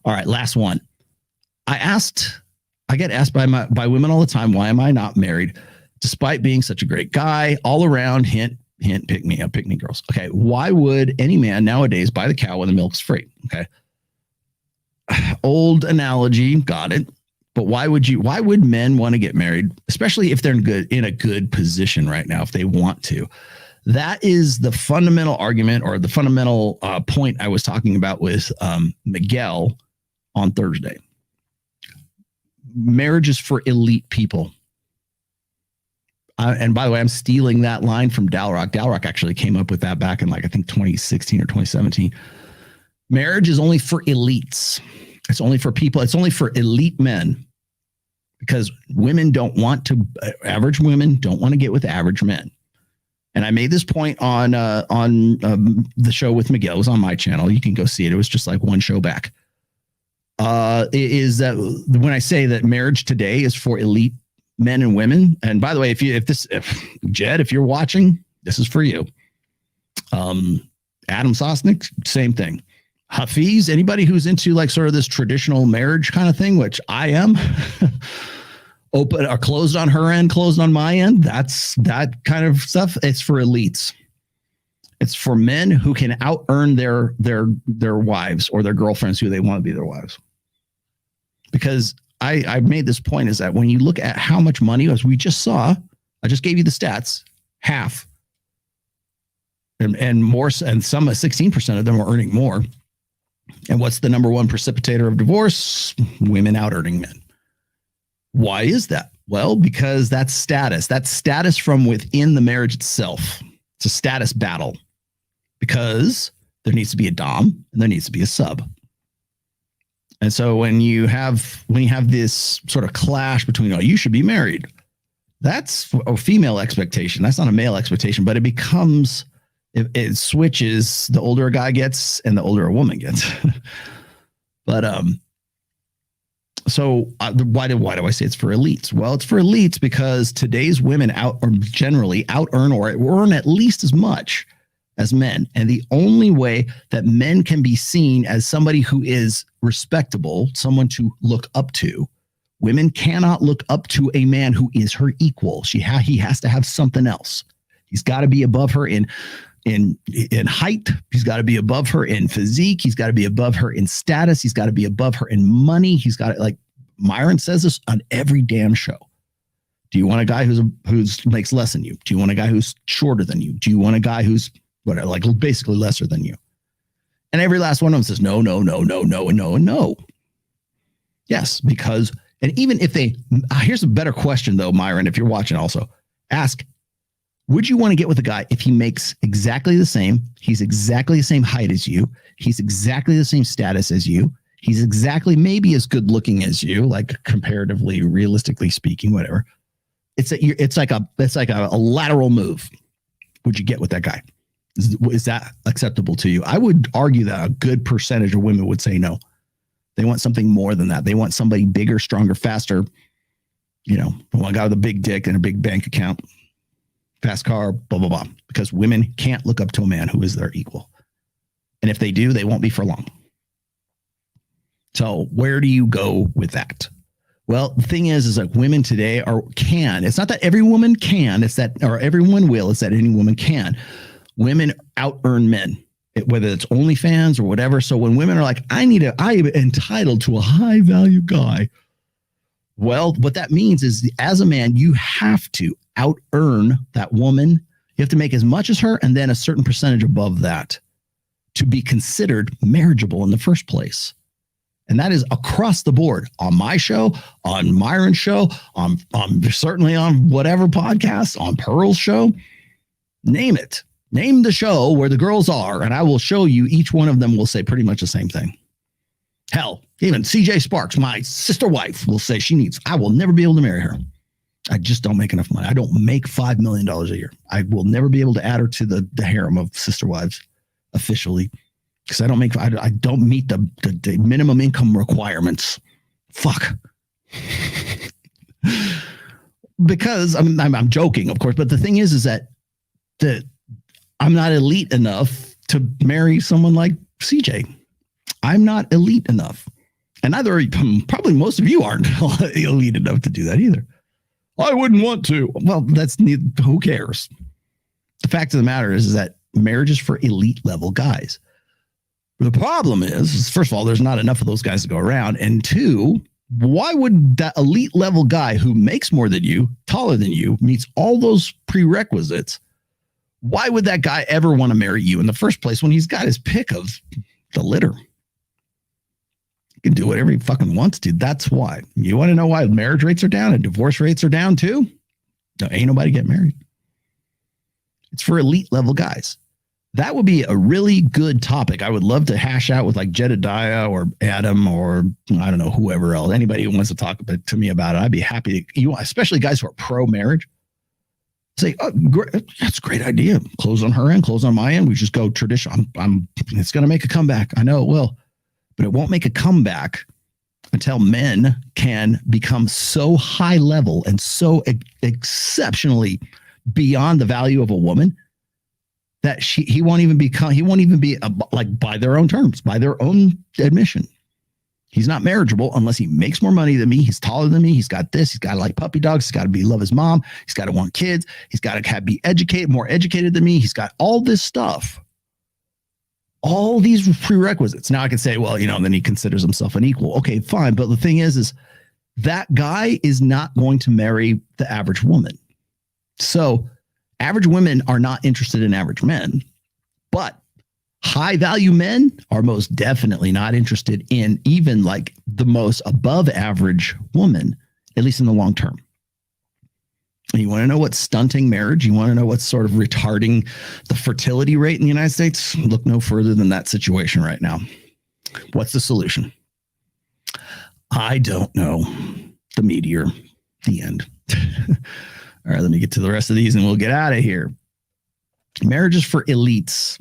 All right, last one. I get asked by women all the time, why am I not married? Despite being such a great guy, all around, hint, pick me girls. Okay, why would any man nowadays buy the cow when the milk's free? Okay. Old analogy, got it. But why would men want to get married, especially if they're in a good position right now, if they want to? That is the fundamental argument, or the fundamental point I was talking about with Miguel on Thursday. Marriage is for elite people. And by the way, I'm stealing that line from Dalrock. Dalrock actually came up with that back in I think 2016 or 2017. Marriage is only for elites. It's only for people. It's only for elite men, because average women don't want to get with average men. And I made this point on the show with Miguel. It was on my channel. You can go see it. It was just like one show back. Is that when I say that marriage today is for elite men and women? And by the way, if Jed, if you're watching, this is for you. Adam Sosnick, same thing. Hafiz, anybody who's into sort of this traditional marriage kind of thing, which I am, open or closed on her end, closed on my end. That's that kind of stuff. It's for elites. It's for men who can out earn their wives or their girlfriends who they want to be their wives. Because I've made this point, is that when you look at how much money, as we just saw, I just gave you the stats, half and more, and some 16% of them are earning more. And what's the number one precipitator of divorce? Women out earning men. Why is that? Well, because that's status. That's status from within the marriage itself. It's a status battle, because there needs to be a dom and there needs to be a sub. And so when you have this sort of clash between, you should be married, that's a female expectation. That's not a male expectation, but it switches the older a guy gets and the older a woman gets. But so why do I say it's for elites? Well, it's for elites because today's women generally out earn or earn at least as much as men. And the only way that men can be seen as somebody who is respectable, someone to look up to, women cannot look up to a man who is her equal. He has to have something else. He's got to be above her in height. He's got to be above her in physique. He's got to be above her in status. He's got to be above her in money. He's got to, like Myron says this on every damn show. Do you want a guy who's makes less than you? Do you want a guy who's shorter than you? Do you want a guy who's basically lesser than you? And every last one of them says no, no, no, no, no, and no, and no. Yes, because, and even if here's a better question though, Myron, if you're watching also, ask, would you want to get with a guy if he makes exactly the same, he's exactly the same height as you, he's exactly the same status as you, he's exactly maybe as good looking as you, like comparatively, realistically speaking, whatever. It's like a lateral move. Would you get with that guy? Is that acceptable to you? I would argue that a good percentage of women would say no. They want something more than that. They want somebody bigger, stronger, faster. One guy with a big dick and a big bank account, fast car, blah, blah, blah. Because women can't look up to a man who is their equal. And if they do, they won't be for long. So where do you go with that? Well, the thing is like women today can. It's not that every woman can. It's that, or everyone will. It's that any woman can. Women out earn men, whether it's OnlyFans or whatever. So when women are like, I am entitled to a high value guy. Well, what that means is as a man, you have to out earn that woman. You have to make as much as her and then a certain percentage above that to be considered marriageable in the first place. And that is across the board on my show, on Myron's show, on certainly on whatever podcast, on Pearl's show, name it. Name the show where the girls are, and I will show you each one of them will say pretty much the same thing. Hell, even CJ Sparks, my sister wife, will say I will never be able to marry her. I just don't make enough money. I don't make $5 million a year. I will never be able to add her to the harem of sister wives officially because I don't meet the minimum income requirements. Fuck. Because I'm joking, of course, but the thing is that I'm not elite enough to marry someone like CJ. I'm not elite enough. And neither, probably most of you aren't elite enough to do that either. I wouldn't want to. Well, who cares? The fact of the matter is that marriage is for elite level guys. The problem is, first of all, there's not enough of those guys to go around. And two, why would that elite level guy who makes more than you, taller than you, meets all those prerequisites, why would that guy ever want to marry you in the first place when he's got his pick of the litter? He can do whatever he fucking wants to. That's why. You want to know why marriage rates are down and divorce rates are down too? No, ain't nobody getting married. It's for elite level guys. That would be a really good topic. I would love to hash out with like Jedediah or Adam or I don't know, whoever else. Anybody who wants to talk to me about it, I'd be happy to, especially guys who are pro marriage. Say, oh, great, that's a great idea. Close on her end, close on my end. We just go traditional. It's going to make a comeback. I know it will, but it won't make a comeback until men can become so high level and so exceptionally beyond the value of a woman that he won't even be like by their own terms, by their own admission. He's not marriageable unless he makes more money than me. He's taller than me. He's got this. He's got to like puppy dogs. He's got to love his mom. He's got to want kids. He's got to be educated, more educated than me. He's got all this stuff, all these prerequisites. Now I can say, well, then he considers himself an equal. Okay, fine. But the thing is that guy is not going to marry the average woman. So average women are not interested in average men, but high value men are most definitely not interested in even like the most above average woman, at least in the long term. And you want to know what's stunting marriage? You want to know what's sort of retarding the fertility rate in the United States? Look no further than that situation right now. What's the solution? I don't know. The meteor. The end. All right, let me get to the rest of these and we'll get out of here. Marriage is for elites.